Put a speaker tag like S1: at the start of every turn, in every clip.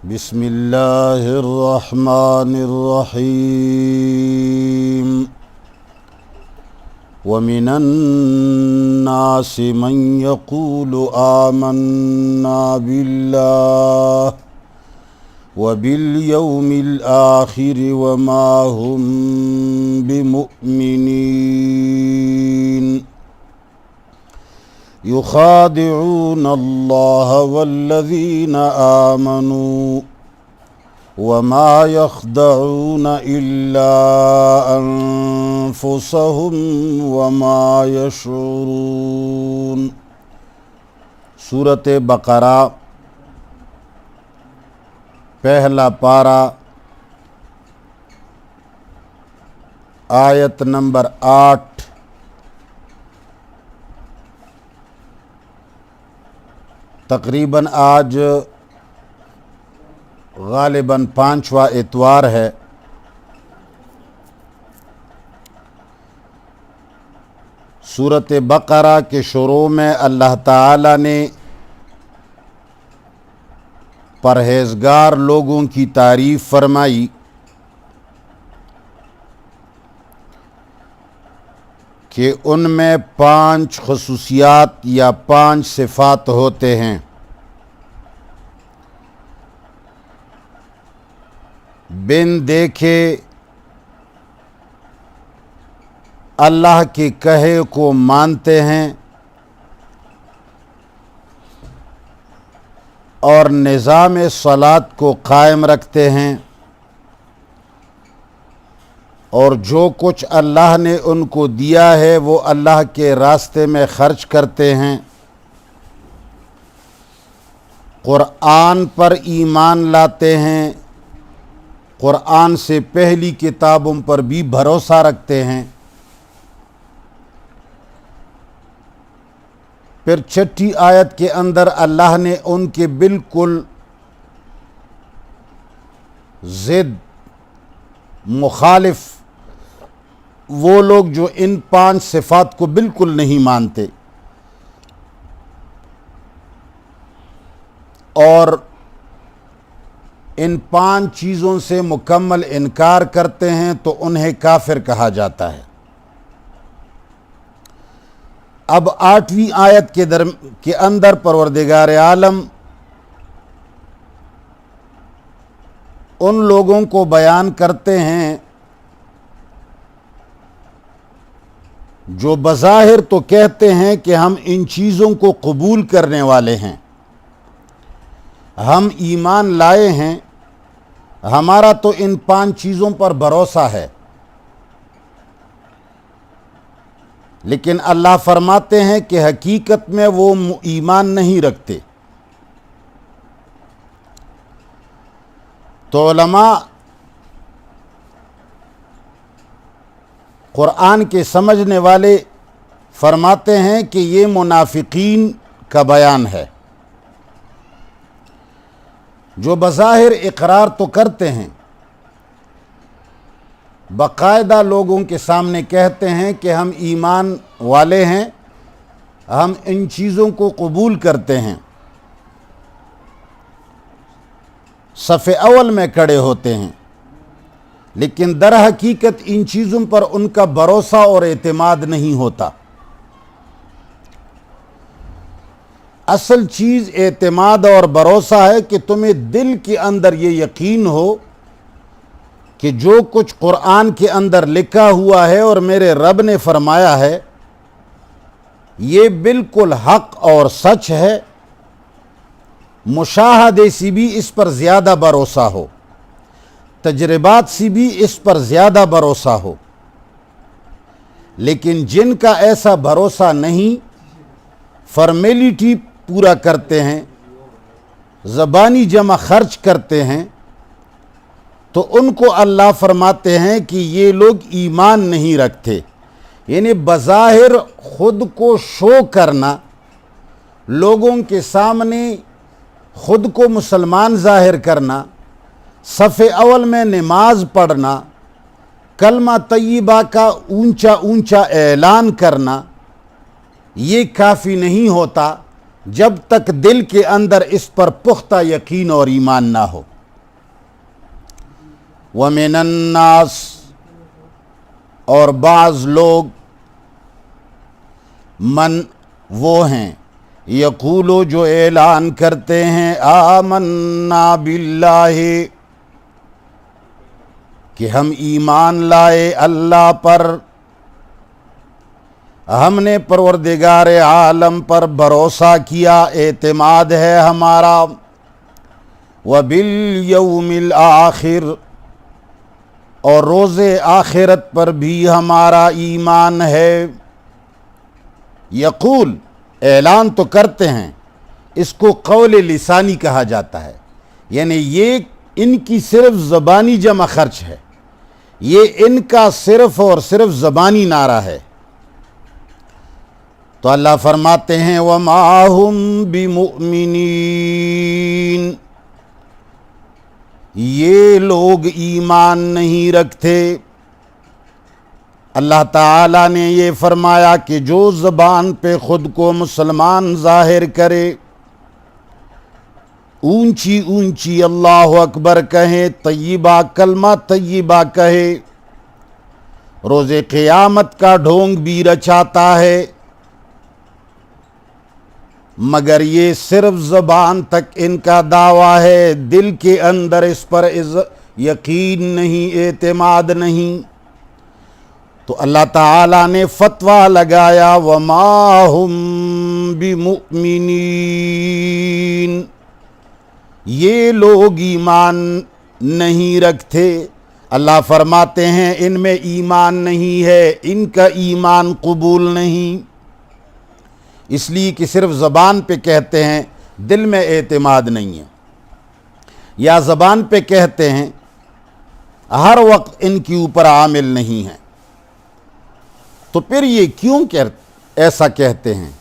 S1: بسم اللہ الرحمن الرحیم ومن الناس من يقول آمنا بالله وباليوم الآخر وما هم بمؤمنين يخادعون الله والذين آمنوا وما يخدعون إلا أنفسهم وما يشعرون۔ سورۃ بقرہ پہلا پارہ آیت نمبر 8۔ تقریباً آج غالباً 5واں اتوار ہے۔ سورۃ بقرہ کے شروع میں اللہ تعالیٰ نے پرہیزگار لوگوں کی تعریف فرمائی کہ ان میں 5 خصوصیات یا 5 صفات ہوتے ہیں۔ بن دیکھے اللہ کے کہے کو مانتے ہیں اور نظام صلاۃ کو قائم رکھتے ہیں، اور جو کچھ اللہ نے ان کو دیا ہے وہ اللہ کے راستے میں خرچ کرتے ہیں، قرآن پر ایمان لاتے ہیں، قرآن سے پہلی کتابوں پر بھی بھروسہ رکھتے ہیں۔ پھر 6 آیت کے اندر اللہ نے ان کے بالکل ضد مخالف وہ لوگ جو ان 5 صفات کو بالکل نہیں مانتے اور ان 5 چیزوں سے مکمل انکار کرتے ہیں تو انہیں کافر کہا جاتا ہے۔ اب 8ویں آیت کے اندر پروردگار عالم ان لوگوں کو بیان کرتے ہیں جو بظاہر تو کہتے ہیں کہ ہم ان چیزوں کو قبول کرنے والے ہیں، ہم ایمان لائے ہیں، ہمارا تو ان 5 چیزوں پر بھروسہ ہے، لیکن اللہ فرماتے ہیں کہ حقیقت میں وہ ایمان نہیں رکھتے۔ تو علماء قرآن کے سمجھنے والے فرماتے ہیں کہ یہ منافقین کا بیان ہے، جو بظاہر اقرار تو کرتے ہیں، باقاعدہ لوگوں کے سامنے کہتے ہیں کہ ہم ایمان والے ہیں، ہم ان چیزوں کو قبول کرتے ہیں، صف اول میں کھڑے ہوتے ہیں، لیکن در حقیقت ان چیزوں پر ان کا بھروسہ اور اعتماد نہیں ہوتا۔ اصل چیز اعتماد اور بھروسہ ہے کہ تمہیں دل کے اندر یہ یقین ہو کہ جو کچھ قرآن کے اندر لکھا ہوا ہے اور میرے رب نے فرمایا ہے یہ بالکل حق اور سچ ہے، مشاہدے سے بھی اس پر زیادہ بھروسہ ہو، تجربات سے بھی اس پر زیادہ بھروسہ ہو۔ لیکن جن کا ایسا بھروسہ نہیں، فارمیلٹی پورا کرتے ہیں، زبانی جمع خرچ کرتے ہیں، تو ان کو اللہ فرماتے ہیں کہ یہ لوگ ایمان نہیں رکھتے۔ یعنی بظاہر خود کو شو کرنا، لوگوں کے سامنے خود کو مسلمان ظاہر کرنا، صف اول میں نماز پڑھنا، کلمہ طیبہ کا اونچا اونچا اعلان کرنا، یہ کافی نہیں ہوتا جب تک دل کے اندر اس پر پختہ یقین اور ایمان نہ ہو۔ وَمِنَ النَّاسِ، اور بعض لوگ، من وہ ہیں، یقولو جو اعلان کرتے ہیں، آمنا باللہ، کہ ہم ایمان لائے اللہ پر، ہم نے پروردگار عالم پر بھروسہ کیا، اعتماد ہے ہمارا، وبالیوم الآخر، اور روز آخرت پر بھی ہمارا ایمان ہے۔ یقول، اعلان تو کرتے ہیں، اس کو قول لسانی کہا جاتا ہے، یعنی یہ ان کی صرف زبانی جمع خرچ ہے، یہ ان کا صرف اور صرف زبانی نعرہ ہے۔ تو اللہ فرماتے ہیں وَمَا هُمْ بِمُؤْمِنِينَ، یہ لوگ ایمان نہیں رکھتے۔ اللہ تعالیٰ نے یہ فرمایا کہ جو زبان پہ خود کو مسلمان ظاہر کرے، اونچی اونچی اللہ اکبر کہے، طیبہ کلمہ طیبہ کہے، روز قیامت کا ڈھونگ بھی رچاتا ہے، مگر یہ صرف زبان تک ان کا دعویٰ ہے، دل کے اندر اس پر یقین نہیں، اعتماد نہیں۔ تو اللہ تعالیٰ نے فتویٰ لگایا وَمَا هُمْ بِمُؤْمِنِينَ، یہ لوگ ایمان نہیں رکھتے۔ اللہ فرماتے ہیں ان میں ایمان نہیں ہے، ان کا ایمان قبول نہیں، اس لیے کہ صرف زبان پہ کہتے ہیں، دل میں اعتماد نہیں ہے، یا زبان پہ کہتے ہیں، ہر وقت ان کے اوپر عامل نہیں ہیں۔ تو پھر یہ کیوں ایسا کہتے ہیں؟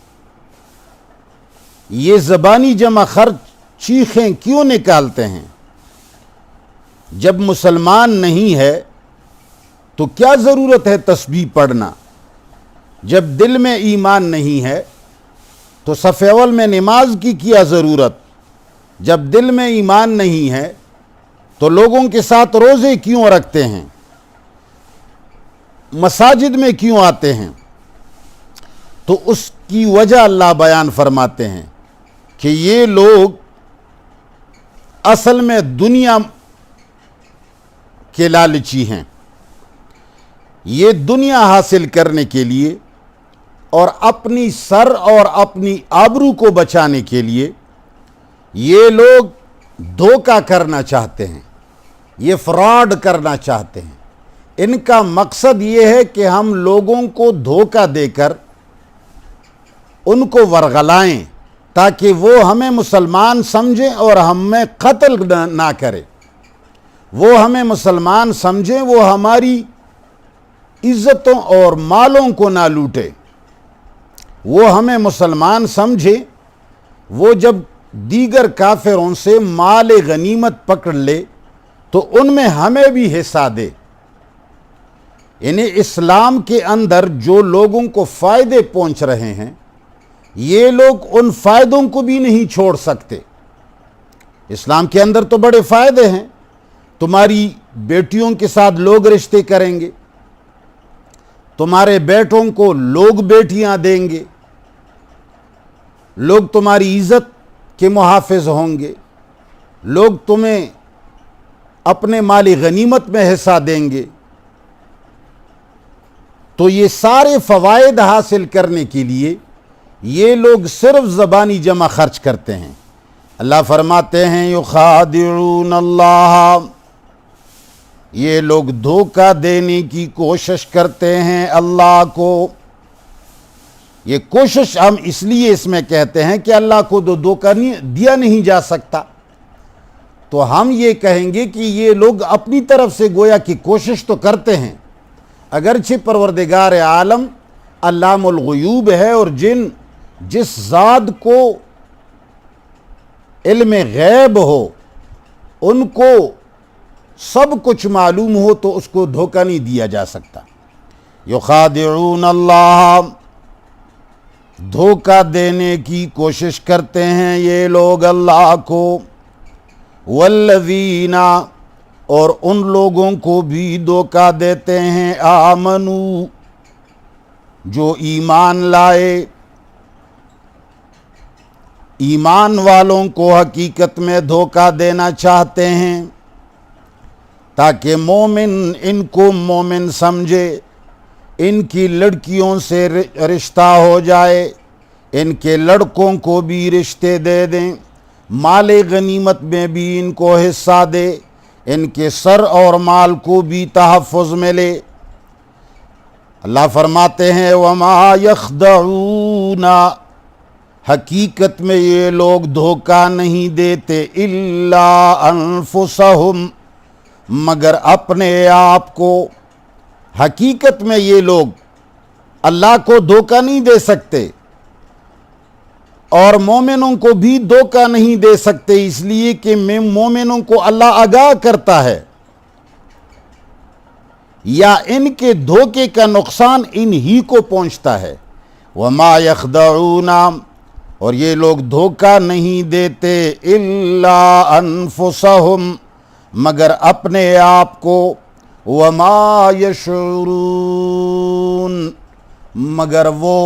S1: یہ زبانی جمع خرچ چیخیں کیوں نکالتے ہیں؟ جب مسلمان نہیں ہے تو کیا ضرورت ہے تسبیح پڑھنا؟ جب دل میں ایمان نہیں ہے تو صف اول میں نماز کی کیا ضرورت؟ جب دل میں ایمان نہیں ہے تو لوگوں کے ساتھ روزے کیوں رکھتے ہیں؟ مساجد میں کیوں آتے ہیں؟ تو اس کی وجہ اللہ بیان فرماتے ہیں کہ یہ لوگ اصل میں دنیا کے لالچی ہیں، یہ دنیا حاصل کرنے کے لیے اور اپنی سر اور اپنی آبرو کو بچانے کے لیے یہ لوگ دھوکہ کرنا چاہتے ہیں، یہ فراڈ کرنا چاہتے ہیں۔ ان کا مقصد یہ ہے کہ ہم لوگوں کو دھوکہ دے کر ان کو ورغلائیں تاکہ وہ ہمیں مسلمان سمجھیں اور ہمیں قتل نہ کرے، وہ ہمیں مسلمان سمجھیں، وہ ہماری عزتوں اور مالوں کو نہ لوٹے، وہ ہمیں مسلمان سمجھے، وہ جب دیگر کافروں سے مال غنیمت پکڑ لے تو ان میں ہمیں بھی حصہ دے۔ یعنی اسلام کے اندر جو لوگوں کو فائدے پہنچ رہے ہیں یہ لوگ ان فائدوں کو بھی نہیں چھوڑ سکتے۔ اسلام کے اندر تو بڑے فائدے ہیں، تمہاری بیٹیوں کے ساتھ لوگ رشتے کریں گے، تمہارے بیٹوں کو لوگ بیٹیاں دیں گے، لوگ تمہاری عزت کے محافظ ہوں گے، لوگ تمہیں اپنے مالی غنیمت میں حصہ دیں گے۔ تو یہ سارے فوائد حاصل کرنے کے لیے یہ لوگ صرف زبانی جمع خرچ کرتے ہیں۔ اللہ فرماتے ہیں یخادعون اللہ، یہ لوگ دھوکہ دینے کی کوشش کرتے ہیں اللہ کو۔ یہ کوشش ہم اس لیے اس میں کہتے ہیں کہ اللہ کو دھوکہ دیا نہیں جا سکتا، تو ہم یہ کہیں گے کہ یہ لوگ اپنی طرف سے گویا کہ کوشش تو کرتے ہیں، اگرچہ پروردگار عالم علام الغیوب ہے اور جس ذات کو علم غیب ہو، ان کو سب کچھ معلوم ہو، تو اس کو دھوکہ نہیں دیا جا سکتا۔ یخادعون اللہ، دھوکہ دینے کی کوشش کرتے ہیں یہ لوگ اللہ کو، والذین، اور ان لوگوں کو بھی دھوکہ دیتے ہیں آمنو، جو ایمان لائے، ایمان والوں کو حقیقت میں دھوکہ دینا چاہتے ہیں تاکہ مومن ان کو مومن سمجھے، ان کی لڑکیوں سے رشتہ ہو جائے، ان کے لڑکوں کو بھی رشتے دے دیں، مال غنیمت میں بھی ان کو حصہ دے، ان کے سر اور مال کو بھی تحفظ ملے۔ اللہ فرماتے ہیں وما یخدعون، حقیقت میں یہ لوگ دھوکہ نہیں دیتے، الا انفسہم، مگر اپنے آپ کو۔ حقیقت میں یہ لوگ اللہ کو دھوکہ نہیں دے سکتے اور مومنوں کو بھی دھوکہ نہیں دے سکتے، اس لیے کہ مومنوں کو اللہ آگاہ کرتا ہے، یا ان کے دھوکے کا نقصان انہی کو پہنچتا ہے۔ وما یخدعون، اور یہ لوگ دھوکہ نہیں دیتے، الا انفسہم، مگر اپنے آپ کو، وما یشعرون، مگر وہ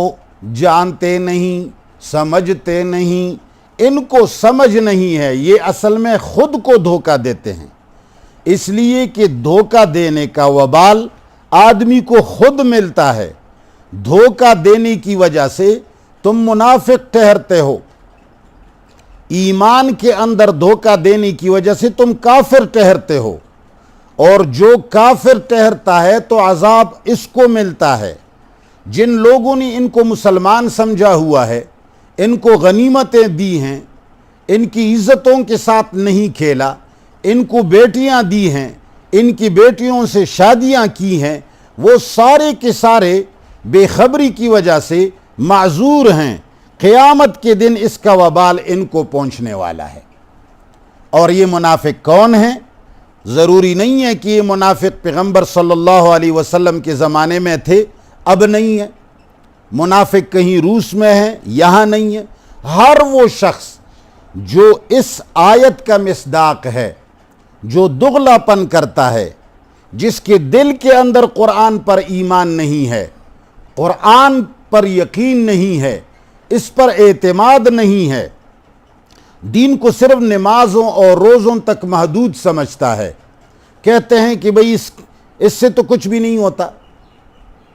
S1: جانتے نہیں، سمجھتے نہیں، ان کو سمجھ نہیں ہے، یہ اصل میں خود کو دھوکہ دیتے ہیں، اس لیے کہ دھوکہ دینے کا وبال آدمی کو خود ملتا ہے۔ دھوکہ دینے کی وجہ سے تم منافق ٹھہرتے ہو، ایمان کے اندر دھوکہ دینے کی وجہ سے تم کافر ٹھہرتے ہو، اور جو کافر ٹھہرتا ہے تو عذاب اس کو ملتا ہے۔ جن لوگوں نے ان کو مسلمان سمجھا ہوا ہے، ان کو غنیمتیں دی ہیں، ان کی عزتوں کے ساتھ نہیں کھیلا، ان کو بیٹیاں دی ہیں، ان کی بیٹیوں سے شادیاں کی ہیں، وہ سارے کے سارے بے خبری کی وجہ سے معذور ہیں۔ قیامت کے دن اس کا وبال ان کو پہنچنے والا ہے۔ اور یہ منافق کون ہیں؟ ضروری نہیں ہے کہ یہ منافق پیغمبر صلی اللہ علیہ وسلم کے زمانے میں تھے، اب نہیں ہے۔ منافق کہیں روس میں ہے، یہاں نہیں ہے۔ ہر وہ شخص جو اس آیت کا مصداق ہے، جو دغلا پن کرتا ہے، جس کے دل کے اندر قرآن پر ایمان نہیں ہے، قرآن پر یقین نہیں ہے، اس پر اعتماد نہیں ہے، دین کو صرف نمازوں اور روزوں تک محدود سمجھتا ہے، کہتے ہیں کہ بھئی اس سے تو کچھ بھی نہیں ہوتا،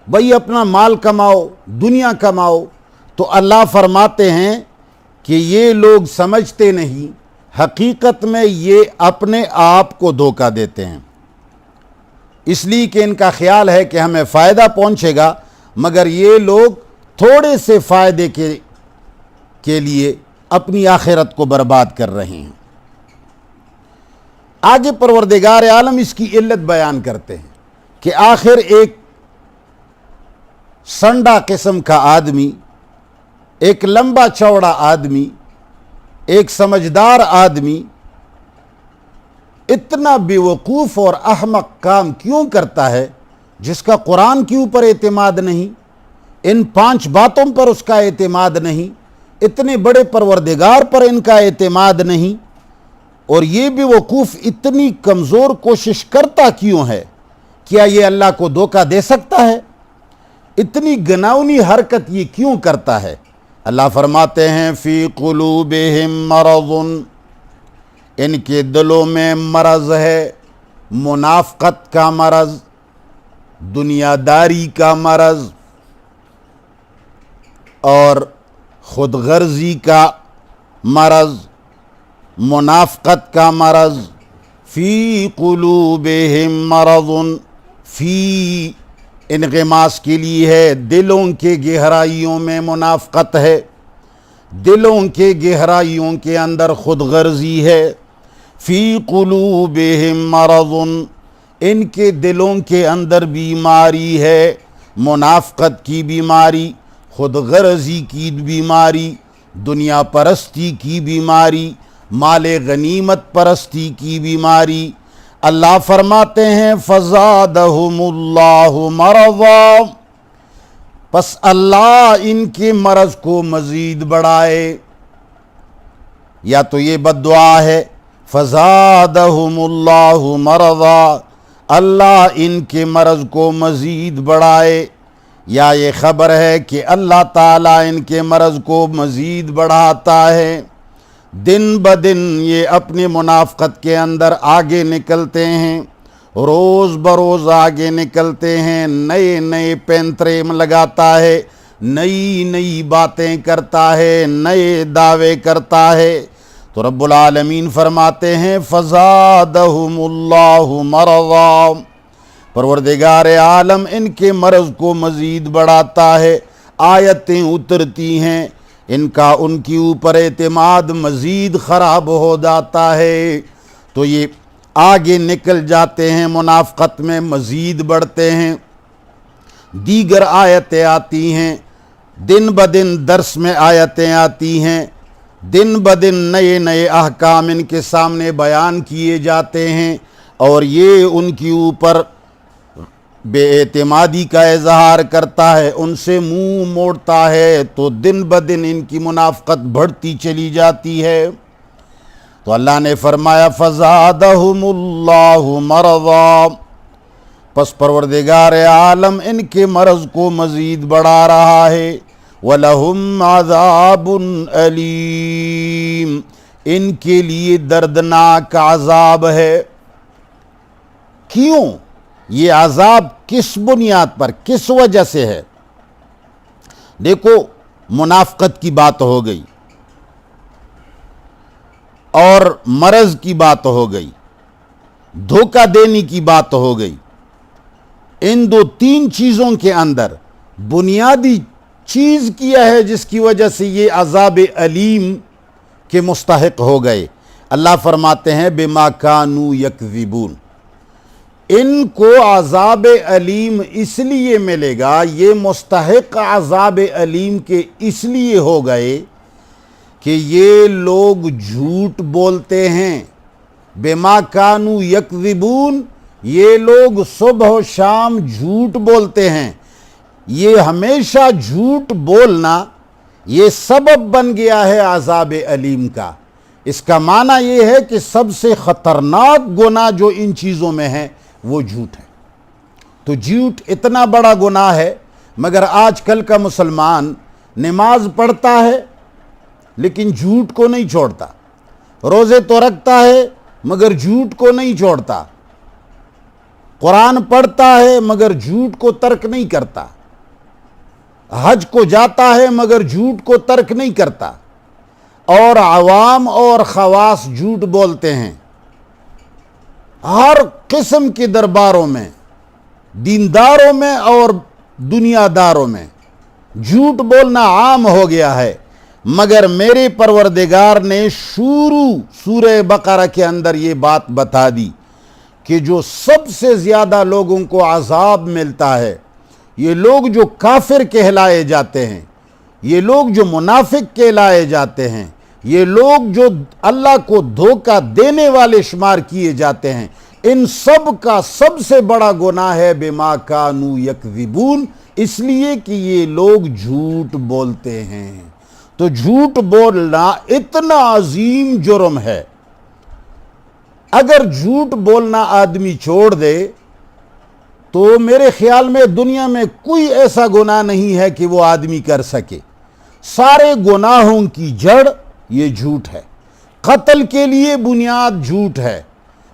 S1: بھئی اپنا مال کماؤ، دنیا کماؤ، تو اللہ فرماتے ہیں کہ یہ لوگ سمجھتے نہیں، حقیقت میں یہ اپنے آپ کو دھوکہ دیتے ہیں، اس لیے کہ ان کا خیال ہے کہ ہمیں فائدہ پہنچے گا، مگر یہ لوگ تھوڑے سے فائدے کے لیے اپنی آخرت کو برباد کر رہے ہیں۔ آگے پروردگار عالم اس کی علت بیان کرتے ہیں کہ آخر ایک سنڈا قسم کا آدمی، ایک لمبا چوڑا آدمی، ایک سمجھدار آدمی اتنا بے وقوف اور احمق کام کیوں کرتا ہے جس کا قرآن کے اوپر اعتماد نہیں، ان 5 باتوں پر اس کا اعتماد نہیں، اتنے بڑے پروردگار پر ان کا اعتماد نہیں، اور یہ بے وقوف اتنی کمزور کوشش کرتا کیوں ہے؟ کیا یہ اللہ کو دھوکہ دے سکتا ہے؟ اتنی گناؤنی حرکت یہ کیوں کرتا ہے؟ اللہ فرماتے ہیں فی قلوبہم مرض، ان کے دلوں میں مرض ہے، منافقت کا مرض، دنیا داری کا مرض، اور خود غرضی کا مرض، منافقت کا مرض۔ فی قلوبہم مرض، فی انغماس کے لیے ہے، دلوں کے گہرائیوں میں منافقت ہے، دلوں کے گہرائیوں کے اندر خود غرضی ہے۔ فی قلوبہم مرض، ان کے دلوں کے اندر بیماری ہے، منافقت کی بیماری، خود غرضی کی بیماری، دنیا پرستی کی بیماری، مال غنیمت پرستی کی بیماری۔ اللہ فرماتے ہیں فزادہم اللہ مرضا، پس اللہ ان کے مرض کو مزید بڑھائے. یا تو یہ بد دعا ہے فزادہم اللہ مرضا، اللہ ان کے مرض کو مزید بڑھائے، یا یہ خبر ہے کہ اللہ تعالیٰ ان کے مرض کو مزید بڑھاتا ہے. دن بدن یہ اپنے منافقت کے اندر آگے نکلتے ہیں، روز بروز آگے نکلتے ہیں، نئے نئے پینترے لگاتا ہے، نئی نئی باتیں کرتا ہے، نئے دعوے کرتا ہے. تو رب العالمین فرماتے ہیں فزادہم اللہ مرضا، پروردگار عالم ان کے مرض کو مزید بڑھاتا ہے. آیتیں اترتی ہیں، ان کی اوپر اعتماد مزید خراب ہو جاتا ہے، تو یہ آگے نکل جاتے ہیں، منافقت میں مزید بڑھتے ہیں. دیگر آیتیں آتی ہیں، دن بدن درس میں آیتیں آتی ہیں، دن بدن نئے نئے احکام ان کے سامنے بیان کیے جاتے ہیں، اور یہ ان کے اوپر بے اعتمادی کا اظہار کرتا ہے، ان سے منہ موڑتا ہے، تو دن بدن ان کی منافقت بڑھتی چلی جاتی ہے. تو اللہ نے فرمایا فزادہم اللہ مرضا، پس پروردگار عالم ان کے مرض کو مزید بڑھا رہا ہے. وَلَهُمْ عَذَابٌ أَلِيمٌ، ان کے لیے دردناک عذاب ہے. کیوں؟ یہ عذاب کس بنیاد پر، کس وجہ سے ہے؟ دیکھو، منافقت کی بات ہو گئی اور مرض کی بات ہو گئی، دھوکہ دینے کی بات ہو گئی. ان دو تین چیزوں کے اندر بنیادی چیز کیا ہے جس کی وجہ سے یہ عذاب علیم کے مستحق ہو گئے. اللہ فرماتے ہیں بما کانوا یکذبون، ان کو عذاب علیم اس لیے ملے گا، یہ مستحق عذاب علیم کے اس لیے ہو گئے کہ یہ لوگ جھوٹ بولتے ہیں. بما کانوا یکذبون، یہ لوگ صبح و شام جھوٹ بولتے ہیں. یہ ہمیشہ جھوٹ بولنا یہ سبب بن گیا ہے عذاب علیم کا. اس کا معنی یہ ہے کہ سب سے خطرناک گناہ جو ان چیزوں میں ہے وہ جھوٹ ہے. تو جھوٹ اتنا بڑا گناہ ہے، مگر آج کل کا مسلمان نماز پڑھتا ہے لیکن جھوٹ کو نہیں چھوڑتا، روزے تو رکھتا ہے مگر جھوٹ کو نہیں چھوڑتا، قرآن پڑھتا ہے مگر جھوٹ کو ترک نہیں کرتا، حج کو جاتا ہے مگر جھوٹ کو ترک نہیں کرتا. اور عوام اور خواص جھوٹ بولتے ہیں. ہر قسم کے درباروں میں، دینداروں میں اور دنیا داروں میں جھوٹ بولنا عام ہو گیا ہے. مگر میرے پروردگار نے شروع سورہ بقرہ کے اندر یہ بات بتا دی کہ جو سب سے زیادہ لوگوں کو عذاب ملتا ہے، یہ لوگ جو کافر کہلائے جاتے ہیں، یہ لوگ جو منافق کہلائے جاتے ہیں، یہ لوگ جو اللہ کو دھوکہ دینے والے شمار کیے جاتے ہیں، ان سب کا سب سے بڑا گناہ ہے بما کانوا یکذبون، اس لیے کہ یہ لوگ جھوٹ بولتے ہیں. تو جھوٹ بولنا اتنا عظیم جرم ہے. اگر جھوٹ بولنا آدمی چھوڑ دے تو میرے خیال میں دنیا میں کوئی ایسا گناہ نہیں ہے کہ وہ آدمی کر سکے. سارے گناہوں کی جڑ یہ جھوٹ ہے. قتل کے لیے بنیاد جھوٹ ہے،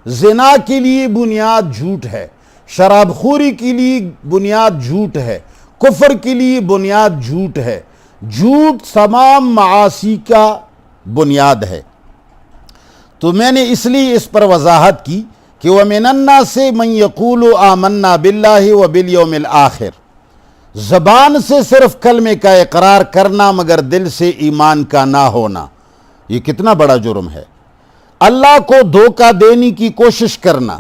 S1: زنا کے لیے بنیاد جھوٹ ہے، شراب خوری کے لیے بنیاد جھوٹ ہے، کفر کے لیے بنیاد جھوٹ ہے. جھوٹ تمام معاصی کا بنیاد ہے. تو میں نے اس لیے اس پر وضاحت کی کہ وَمِنَ النَّاسِ مَن يَقُولُ آمَنَّا بِاللَّهِ وَبِالْيَوْمِ الْآخِرِ، زبان سے صرف کلمے کا اقرار کرنا مگر دل سے ایمان کا نہ ہونا، یہ کتنا بڑا جرم ہے. اللہ کو دھوکہ دینے کی کوشش کرنا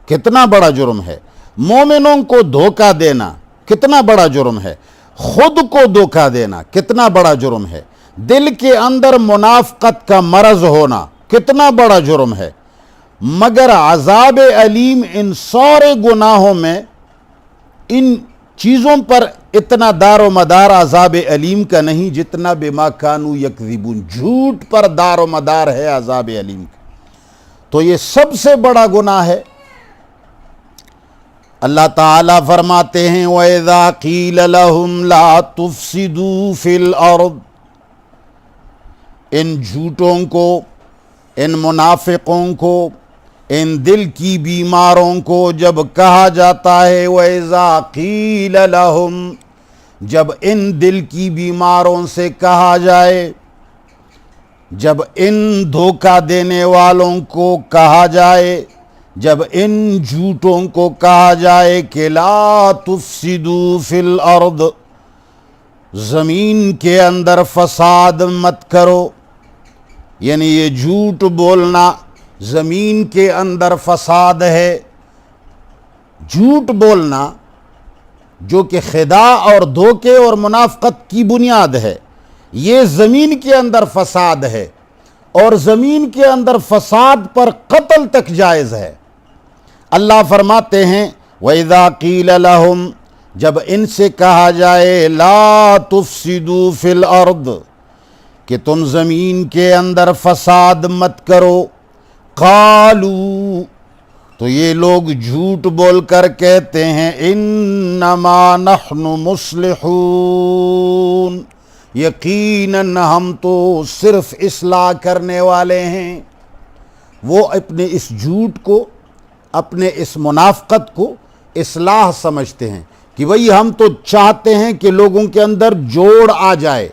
S1: کتنا بڑا جرم ہے. مومنوں کو دھوکہ دینا کتنا بڑا جرم ہے. خود کو دھوکہ دینا کتنا بڑا جرم ہے. دل کے اندر منافقت کا مرض ہونا کتنا بڑا جرم ہے. مگر عذاب علیم ان سارے گناہوں میں ان چیزوں پر اتنا دار و مدار عذاب علیم کا نہیں جتنا بما کانوا یکذبون، جھوٹ پر دار و مدار ہے عذاب علیم کا۔ تو یہ سب سے بڑا گناہ ہے۔ اللہ تعالیٰ فرماتے ہیں وَإِذَا قِيلَ لَهُمْ لَا تُفْسِدُوا فِي الْأَرْضِ، ان جھوٹوں کو، ان منافقوں کو، ان دل کی بیماروں کو جب کہا جاتا ہے وَإِذَا قِيلَ لَهُمْ، جب ان دل کی بیماروں سے کہا جائے، جب ان دھوکہ دینے والوں کو کہا جائے، جب ان جھوٹوں کو کہا جائے کہ لا تفسدوا فی الارض، زمین کے اندر فساد مت کرو، یعنی یہ جھوٹ بولنا زمین کے اندر فساد ہے۔ جھوٹ بولنا جو کہ خداع اور دھوکے اور منافقت کی بنیاد ہے، یہ زمین کے اندر فساد ہے، اور زمین کے اندر فساد پر قتل تک جائز ہے۔ اللہ فرماتے ہیں وَإِذَا قِيلَ لَهُمْ، جب ان سے کہا جائے لا تفسدوا فی الارض، کہ تم زمین کے اندر فساد مت کرو، قالوا، تو یہ لوگ جھوٹ بول کر کہتے ہیں انما نحن مصلحون، یقیناً ہم تو صرف اصلاح کرنے والے ہیں۔ وہ اپنے اس جھوٹ کو، اپنے اس منافقت کو اصلاح سمجھتے ہیں کہ بھئی ہم تو چاہتے ہیں کہ لوگوں کے اندر جوڑ آ جائے،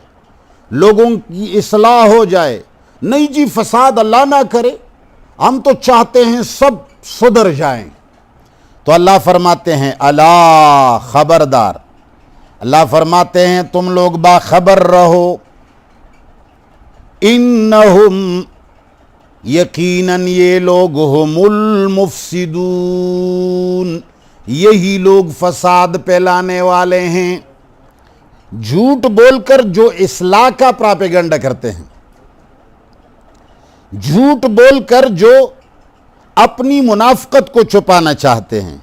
S1: لوگوں کی اصلاح ہو جائے۔ نہیں جی، فساد اللہ نہ کرے، ہم تو چاہتے ہیں سب سدھر جائیں۔ تو اللہ فرماتے ہیں الا، خبردار، اللہ فرماتے ہیں تم لوگ باخبر رہو، انہم، یقیناً یہ لوگ ہم المفسدون، یہی لوگ فساد پھیلانے والے ہیں۔ جھوٹ بول کر جو اصلاح کا پراپیگنڈا کرتے ہیں، جھوٹ بول کر جو اپنی منافقت کو چھپانا چاہتے ہیں،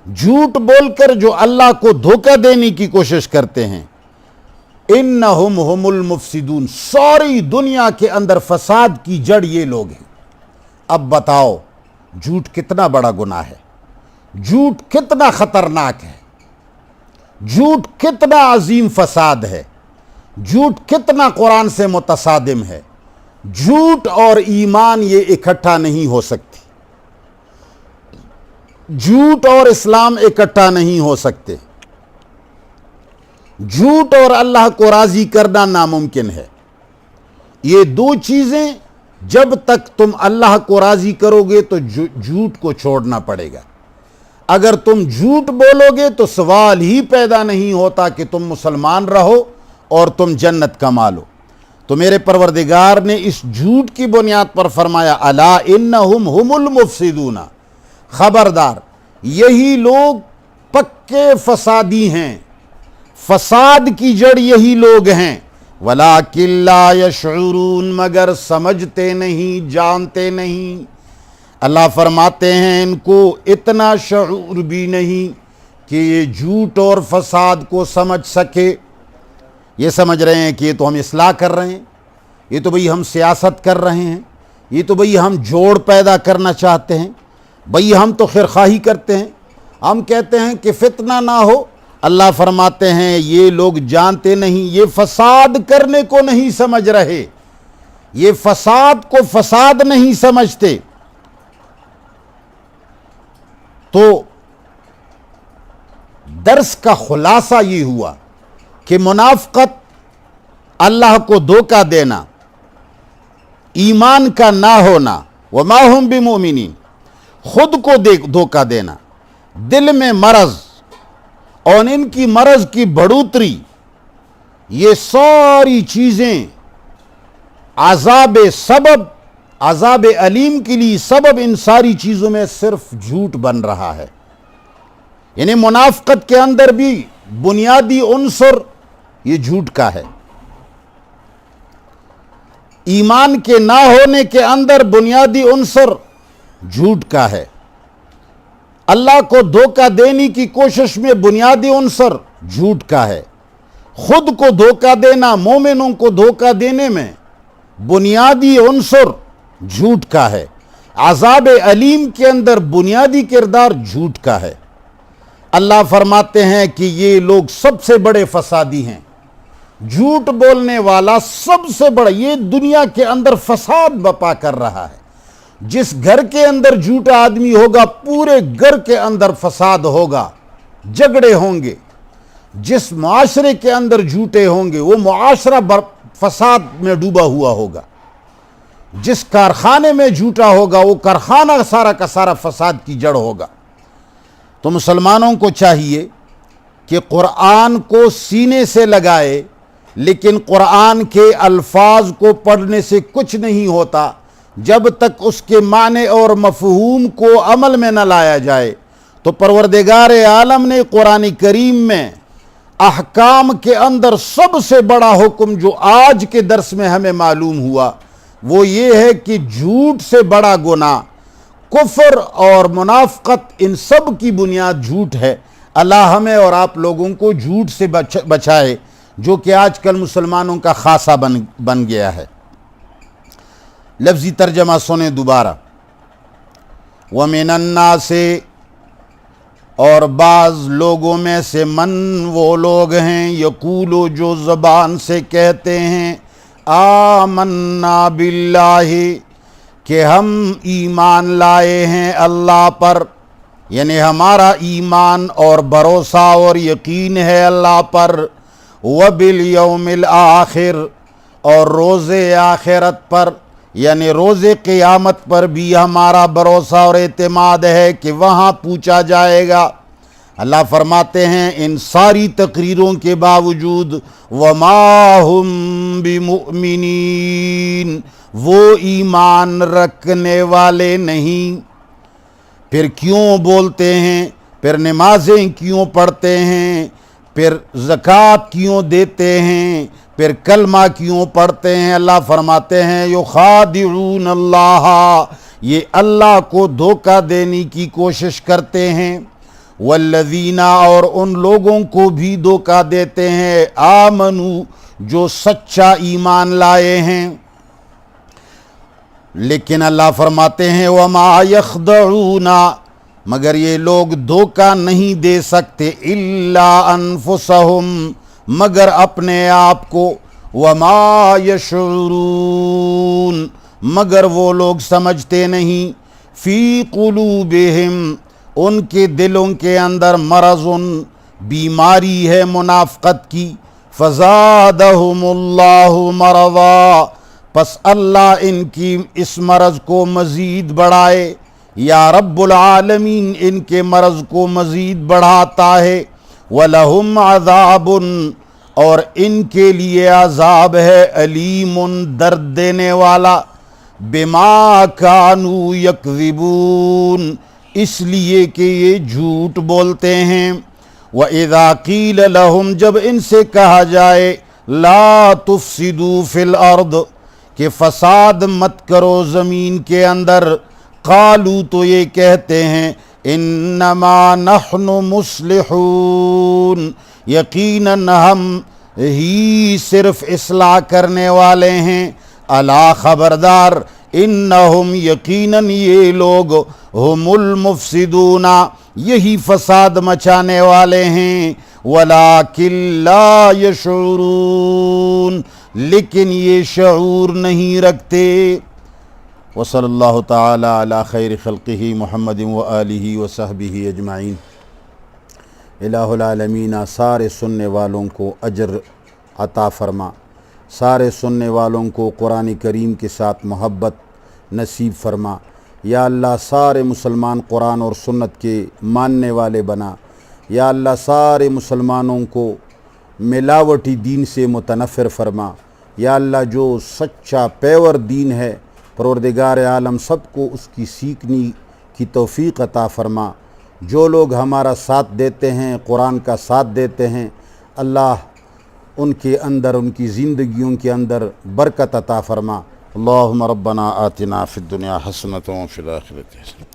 S1: جھوٹ بول کر جو اللہ کو دھوکہ دینے کی کوشش کرتے ہیں، انہم ہم المفسدون، ساری دنیا کے اندر فساد کی جڑ یہ لوگ ہیں۔ اب بتاؤ جھوٹ کتنا بڑا گناہ ہے، جھوٹ کتنا خطرناک ہے، جھوٹ کتنا عظیم فساد ہے، جھوٹ کتنا قرآن سے متصادم ہے۔ جھوٹ اور ایمان یہ اکٹھا نہیں ہو سکتی، جھوٹ اور اسلام اکٹھا نہیں ہو سکتے، جھوٹ اور اللہ کو راضی کرنا ناممکن ہے۔ یہ دو چیزیں جب تک تم اللہ کو راضی کرو گے تو جھوٹ کو چھوڑنا پڑے گا۔ اگر تم جھوٹ بولو گے تو سوال ہی پیدا نہیں ہوتا کہ تم مسلمان رہو اور تم جنت کما لو۔ تو میرے پروردگار نے اس جھوٹ کی بنیاد پر فرمایا الا انہم ہم المفسدون، خبردار یہی لوگ پکے فسادی ہیں، فساد کی جڑ یہی لوگ ہیں، ولیکن لا یشعرون، مگر سمجھتے نہیں، جانتے نہیں۔ اللہ فرماتے ہیں ان کو اتنا شعور بھی نہیں کہ یہ جھوٹ اور فساد کو سمجھ سکے۔ یہ سمجھ رہے ہیں کہ یہ تو ہم اصلاح کر رہے ہیں، یہ تو بھئی ہم سیاست کر رہے ہیں، یہ تو بھئی ہم جوڑ پیدا کرنا چاہتے ہیں، بھئی ہم تو خیرخواہی کرتے ہیں، ہم کہتے ہیں کہ فتنہ نہ ہو۔ اللہ فرماتے ہیں یہ لوگ جانتے نہیں، یہ فساد کرنے کو نہیں سمجھ رہے، یہ فساد کو فساد نہیں سمجھتے۔ تو درس کا خلاصہ یہ ہوا کہ منافقت، اللہ کو دھوکہ دینا، ایمان کا نہ ہونا، وما ہم بمؤمنین، خود کو دھوکہ دینا، دل میں مرض اور ان کی مرض کی بڑھوتری، یہ ساری چیزیں عذاب علیم کے لیے سبب ان ساری چیزوں میں صرف جھوٹ بن رہا ہے۔ یعنی منافقت کے اندر بھی بنیادی عنصر یہ جھوٹ کا ہے، ایمان کے نہ ہونے کے اندر بنیادی عنصر جھوٹ کا ہے۔ اللہ کو دھوکہ دینے کی کوشش میں بنیادی عنصر جھوٹ کا ہے۔ خود کو دھوکہ دینا، مومنوں کو دھوکہ دینے میں بنیادی عنصر جھوٹ کا ہے۔ عذاب علیم کے اندر بنیادی کردار جھوٹ کا ہے۔ اللہ فرماتے ہیں کہ یہ لوگ سب سے بڑے فسادی ہیں۔ جھوٹ بولنے والا سب سے بڑا، یہ دنیا کے اندر فساد بپا کر رہا ہے۔ جس گھر کے اندر جھوٹا آدمی ہوگا پورے گھر کے اندر فساد ہوگا، جھگڑے ہوں گے۔ جس معاشرے کے اندر جھوٹے ہوں گے وہ معاشرہ فساد میں ڈوبا ہوا ہوگا۔ جس کارخانے میں جھوٹا ہوگا وہ کارخانہ سارا کا سارا فساد کی جڑ ہوگا۔ تو مسلمانوں کو چاہیے کہ قرآن کو سینے سے لگائے، لیکن قرآن کے الفاظ کو پڑھنے سے کچھ نہیں ہوتا جب تک اس کے معنی اور مفہوم کو عمل میں نہ لایا جائے۔ تو پروردگار عالم نے قرآن کریم میں احکام کے اندر سب سے بڑا حکم جو آج کے درس میں ہمیں معلوم ہوا وہ یہ ہے کہ جھوٹ سے بڑا گناہ کفر اور منافقت، ان سب کی بنیاد جھوٹ ہے۔ اللہ ہمیں اور آپ لوگوں کو جھوٹ سے بچائے، جو کہ آج کل مسلمانوں کا خاصہ بن گیا ہے۔ لفظی ترجمہ سنیں دوبارہ۔ وَمِنَ النَّاسِ، اور بعض لوگوں میں سے، من وہ لوگ ہیں، یقولو جو زبان سے کہتے ہیں، آمنا باللہ کہ ہم ایمان لائے ہیں اللہ پر، یعنی ہمارا ایمان اور بھروسہ اور یقین ہے اللہ پر، وبالیوم الآخر، اور روز آخرت پر، یعنی روز قیامت پر بھی ہمارا بھروسہ اور اعتماد ہے کہ وہاں پوچھا جائے گا۔ اللہ فرماتے ہیں ان ساری تقریروں کے باوجود وَمَا هُمْ بِمُؤْمِنِينَ، وہ ایمان رکھنے والے نہیں۔ پھر کیوں بولتے ہیں، پھر نمازیں کیوں پڑھتے ہیں، پھر زکوٰۃ کیوں دیتے ہیں، پھر کلمہ کیوں پڑھتے ہیں؟ اللہ فرماتے ہیں یخادعون اللہ، یہ اللہ کو دھوکہ دینے کی کوشش کرتے ہیں، والذین، اور ان لوگوں کو بھی دھوکہ دیتے ہیں، آمنو، جو سچا ایمان لائے ہیں۔ لیکن اللہ فرماتے ہیں وما یخدعون، مگر یہ لوگ دھوکہ نہیں دے سکتے، الا انفسہم، مگر اپنے آپ کو، وما یشعرون، مگر وہ لوگ سمجھتے نہیں، فی قلوبہم، ان کے دلوں کے اندر مرض، بیماری ہے منافقت کی، فزادہم اللہ مرضا، پس اللہ ان کی اس مرض کو مزید بڑھائے، یا رب العالمین ان کے مرض کو مزید بڑھاتا ہے، وَلَهُمْ عَذَابٌ، اور ان کے لیے عذاب ہے، علیم، درد دینے والا، بما کانوا یکذبون، اس لیے کہ یہ جھوٹ بولتے ہیں۔ وَإِذَا قِيلَ لَهُمْ، جب ان سے کہا جائے، لا تفسدوا فی الارض، کہ فساد مت کرو زمین کے اندر، قالوا، تو یہ کہتے ہیں، انما نحن مصلحون، یقیناً ہم ہی صرف اصلاح کرنے والے ہیں، الا خبردار، انہم، یقیناً یہ لوگ، ہم المفسدون، یہی فساد مچانے والے ہیں، ولکن لا یشعرون، لیکن یہ شعور نہیں رکھتے۔ وصلی اللہ تعالی علی خیر خلقہ محمد وآلہ وصحبہ اجمعین۔ الہ العالمین سارے سننے والوں کو اجر عطا فرما، سارے سننے والوں کو قرآن کریم کے ساتھ محبت نصیب فرما۔ یا اللہ سارے مسلمان قرآن اور سنت کے ماننے والے بنا۔ یا اللہ سارے مسلمانوں کو ملاوٹی دین سے متنفر فرما۔ یا اللہ جو سچا پیور دین ہے پروردگار عالم سب کو اس کی سیکھنے کی توفیق عطا فرما۔ جو لوگ ہمارا ساتھ دیتے ہیں، قرآن کا ساتھ دیتے ہیں، اللہ ان کے اندر، ان کی زندگیوں کے اندر برکت عطا فرما۔ اللہم ربنا آتنا فی الدنیا حسنۃ وفی الآخرۃ حسنۃ